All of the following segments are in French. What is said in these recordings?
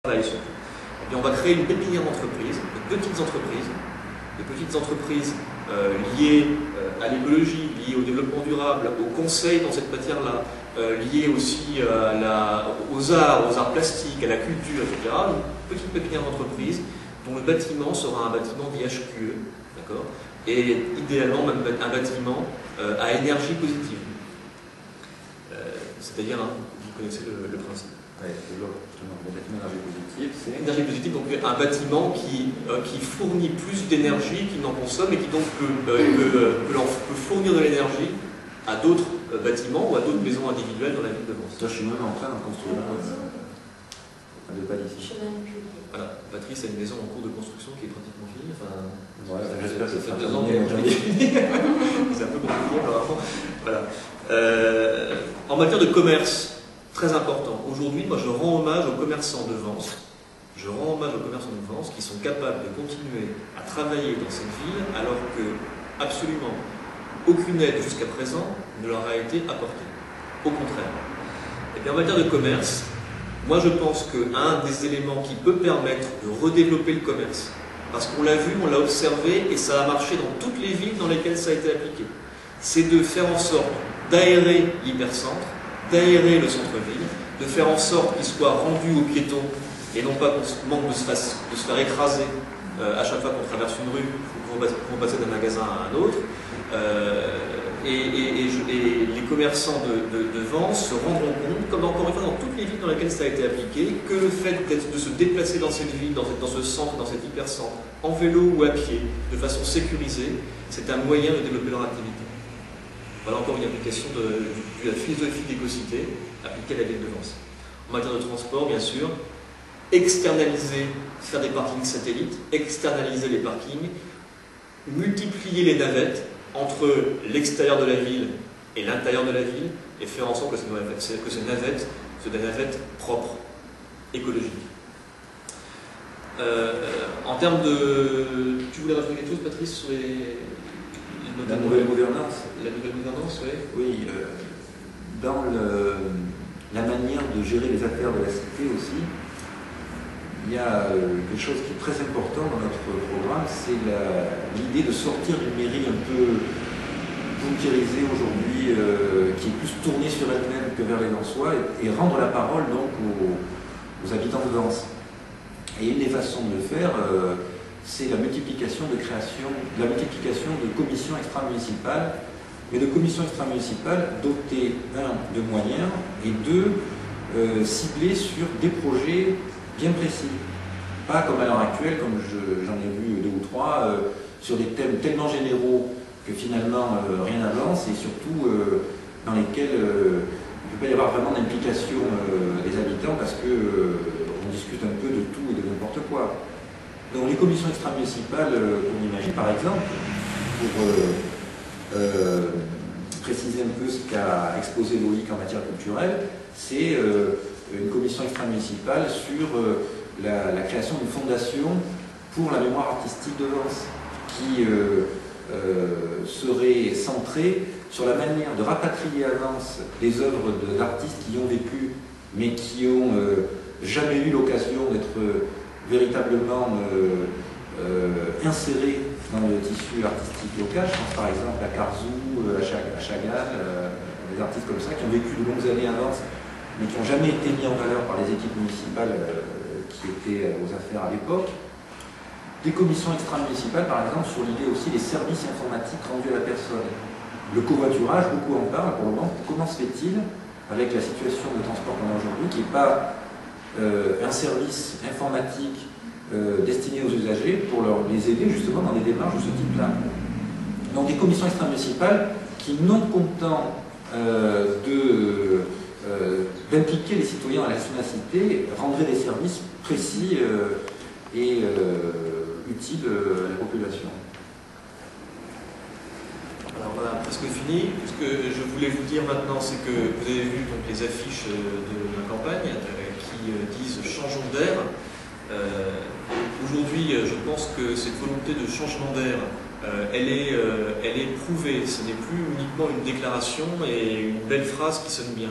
travail surtout. Et on va créer une pépinière d'entreprises, de petites entreprises liées à l'écologie, liées au développement durable, au conseil dans cette matière-là, liées aussi aux arts plastiques, à la culture, etc. Une petite pépinière d'entreprise dont le bâtiment sera un bâtiment d'IHQE, d'accord, et idéalement même un bâtiment à énergie positive. C'est-à-dire, vous connaissez le principe. Ouais, le bâtiment d'énergie positive, c'est... Énergie positive, donc un bâtiment qui fournit plus d'énergie qu'il n'en consomme et qui donc peut fournir de l'énergie à d'autres bâtiments ou à d'autres maisons individuelles dans la ville de Vence. Je suis même en train d'en construire de pas d'ici. Voilà, Patrice a une maison en cours de construction qui est pratiquement finie. Enfin, ouais, j'espère que ça fait 2 ans qu'elle est finie. C'est un peu compliqué, apparemment. Voilà. En matière de commerce, très important. Aujourd'hui, moi, je rends hommage aux commerçants de Vence. Je rends hommage aux commerçants de Vence qui sont capables de continuer à travailler dans cette ville alors que absolument aucune aide jusqu'à présent ne leur a été apportée. Au contraire. Et bien, en matière de commerce, moi, je pense qu'un des éléments qui peut permettre de redévelopper le commerce, parce qu'on l'a vu, on l'a observé, et ça a marché dans toutes les villes dans lesquelles ça a été appliqué, c'est de faire en sorte d'aérer l'hypercentre, d'aérer le centre-ville, de faire en sorte qu'il soit rendu aux piétons, et non pas qu'on manque de se faire écraser à chaque fois qu'on traverse une rue ou qu'on passer d'un magasin à un autre. Et les commerçants de Vence se rendront compte, comme encore une fois dans toutes les villes dans lesquelles ça a été appliqué, que le fait de se déplacer dans cette ville, dans ce centre, dans cet hypercentre, en vélo ou à pied, de façon sécurisée, c'est un moyen de développer leur activité. Voilà encore une application de la philosophie d'écocité appliquée à la ville de Vence. En matière de transport, bien sûr, externaliser, faire des parkings satellites, externaliser les parkings, multiplier les navettes entre l'extérieur de la ville et l'intérieur de la ville, et faire en sorte que ces navettes soient des navettes propres, écologiques. En termes de... Tu voulais rajouter quelque chose, Patrice, sur la nouvelle gouvernance. La nouvelle gouvernance, oui. Oui, dans la manière de gérer les affaires de la cité aussi, il y a quelque chose qui est très important dans notre programme, c'est l'idée de sortir d'une mairie un peu volontarisée aujourd'hui, qui est plus tournée sur elle-même que vers les Lensois, et rendre la parole donc aux habitants de Vence. Et une des façons de le faire, c'est la multiplication de commissions extra-municipales, mais de commissions extra-municipales dotées, de moyens, et ciblées sur des projets bien précis. Pas comme à l'heure actuelle, comme j'en ai vu 2 ou 3, sur des thèmes tellement généraux que finalement rien n'avance, et surtout dans lesquels il ne peut pas y avoir vraiment d'implication des habitants parce qu'on discute un peu de tout et de n'importe quoi. Donc les commissions extra-municipales qu'on imagine, par exemple, pour préciser un peu ce qu'a exposé Loïc en matière culturelle, c'est une commission extra-municipale sur la création d'une fondation pour la mémoire artistique de Vence, qui serait centrée sur la manière de rapatrier à Vence les œuvres d'artistes qui y ont vécu, mais qui n'ont jamais eu l'occasion d'être véritablement insérés dans le tissu artistique local. Je pense par exemple à Carzou, à Chagall, des artistes comme ça qui ont vécu de longues années à Vence, mais qui n'ont jamais été mis en valeur par les équipes municipales qui étaient aux affaires à l'époque. Des commissions extra-municipales, par exemple, sur l'idée aussi des services informatiques rendus à la personne. Le covoiturage, beaucoup en parlent pour le moment. Comment se fait-il, avec la situation de transport qu'on a aujourd'hui, qu'il n'y ait pas un service informatique destiné aux usagers pour les aider justement dans des démarches de ce type-là. Donc des commissions extra-municipales qui, non content d'impliquer les citoyens à la cité, rendraient des services précis et utiles à la population. Alors voilà, presque fini. Ce que je voulais vous dire maintenant, c'est que vous avez vu donc, les affiches de la campagne qui disent « Changeons d'air ». Aujourd'hui, je pense que cette volonté de changement d'air, elle est prouvée. Ce n'est plus uniquement une déclaration et une belle phrase qui sonne bien.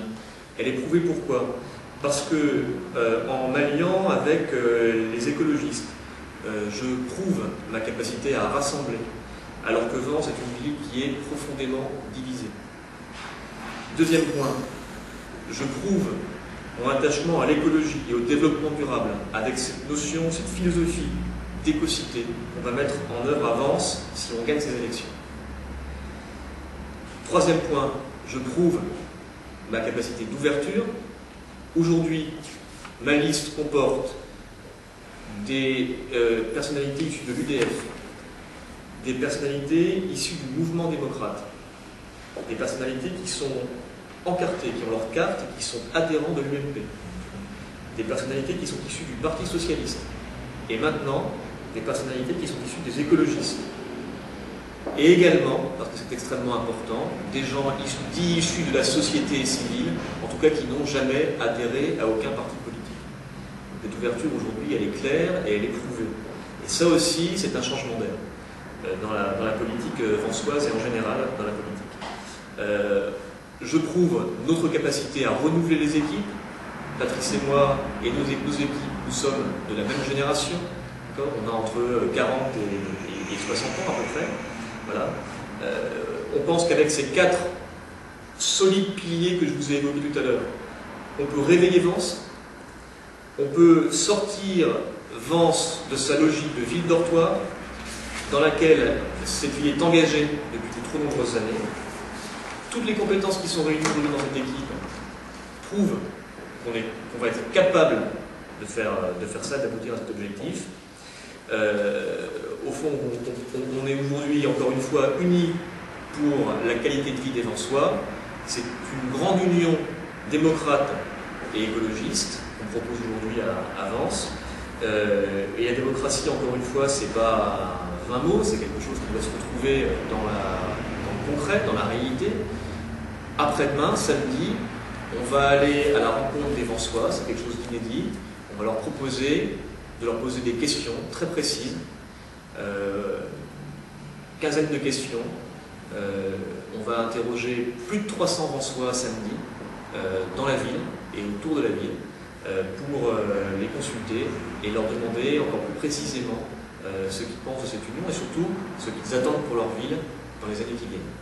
Elle est prouvée pourquoi? Parce que, en m'alliant avec les écologistes, je prouve ma capacité à rassembler, alors que Vence est une ville qui est profondément divisée. Deuxième point, je prouve mon attachement à l'écologie et au développement durable avec cette notion, cette philosophie d'écocité qu'on va mettre en œuvre à Vence si on gagne ces élections. Troisième point, je prouve ma capacité d'ouverture. Aujourd'hui, ma liste comporte des personnalités issues de l'UDF, des personnalités issues du mouvement démocrate, des personnalités qui sont encartées, qui ont leur carte et qui sont adhérents de l'UMP, des personnalités qui sont issues du Parti socialiste, et maintenant des personnalités qui sont issues des écologistes. Et également, parce que c'est extrêmement important, des gens dits issus de la société civile, en tout cas qui n'ont jamais adhéré à aucun parti politique. Cette ouverture aujourd'hui, elle est claire et elle est prouvée. Et ça aussi, c'est un changement d'air dans la politique françoise et en général dans la politique. Je prouve notre capacité à renouveler les équipes. Patrice et moi et nos équipes, nous sommes de la même génération. On a entre 40 et 60 ans à peu près. Voilà. On pense qu'avec ces 4 solides piliers que je vous ai évoqués tout à l'heure, on peut réveiller Vence, on peut sortir Vence de sa logique de ville dortoir dans laquelle cette ville est engagée depuis de trop nombreuses années. Toutes les compétences qui sont réunies dans cette équipe prouvent qu'on va être capable de faire ça, d'aboutir à cet objectif. Au fond, on est aujourd'hui, encore une fois, unis pour la qualité de vie des Vensois. C'est une grande union démocrate et écologiste qu'on propose aujourd'hui à Vence. Et la démocratie, encore une fois, c'est pas 20 mots, c'est quelque chose qui doit se retrouver dans le concret, dans la réalité. Après-demain, samedi, on va aller à la rencontre des Vensois, c'est quelque chose d'inédit. On va leur proposer de leur poser des questions très précises, quinzaine de questions. On va interroger plus de 300 Vensois samedi dans la ville et autour de la ville pour les consulter et leur demander encore plus précisément ce qu'ils pensent de cette union et surtout ce qu'ils attendent pour leur ville dans les années qui viennent.